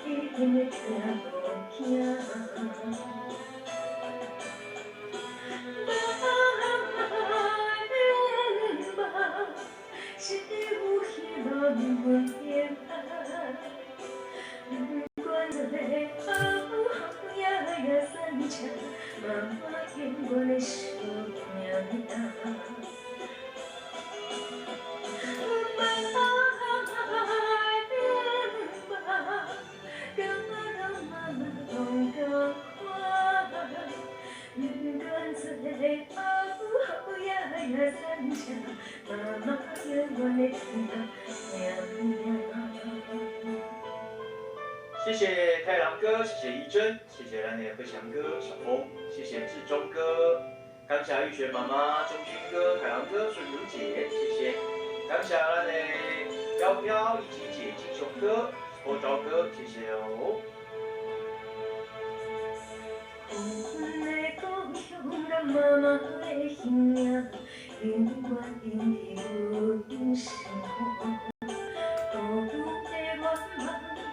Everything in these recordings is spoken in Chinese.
一定会听无惊。是有希望袂变不管再会后也散场，妈妈永远的想命啊。谢谢太郎哥，谢谢一真，谢谢蓝年飞翔哥、小峰，谢谢志忠哥，刚霞玉雪妈妈、钟勋哥、太郎哥、顺如姐，谢谢刚霞蓝年飘飘、一起姐、金雄哥、郭昭哥，谢谢哦。妈妈的形影，永远印在阮心坎。孤独的我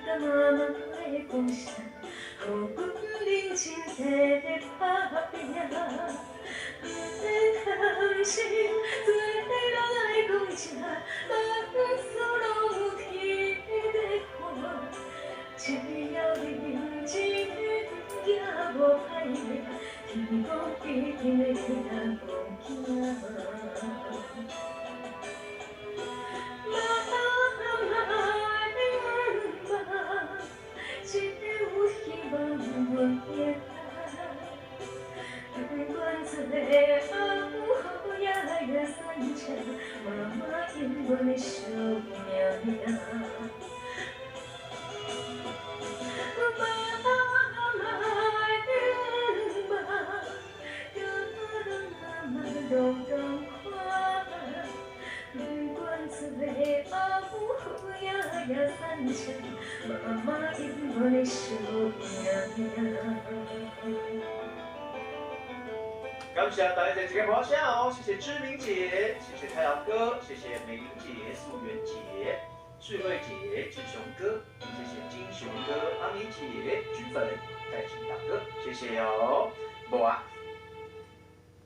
甲妈妈的风声，予阮认真地打拼。不免贪心，做伙落来讲正，万事拢有天在看。只要认真行无歹命。天公一定会听无惊。妈只有希望袂变。不管再会后也散场，妈妈永远的想命。拢同款，不管再会后也散场，妈妈永远的想命。感谢大家在这个花下哦，谢谢志明姐，谢谢太阳哥，谢谢美玲姐、素媛姐、智慧姐、志雄哥，谢谢金雄哥、阿米姐、菊粉、戴琴大哥，谢谢哦，无啊。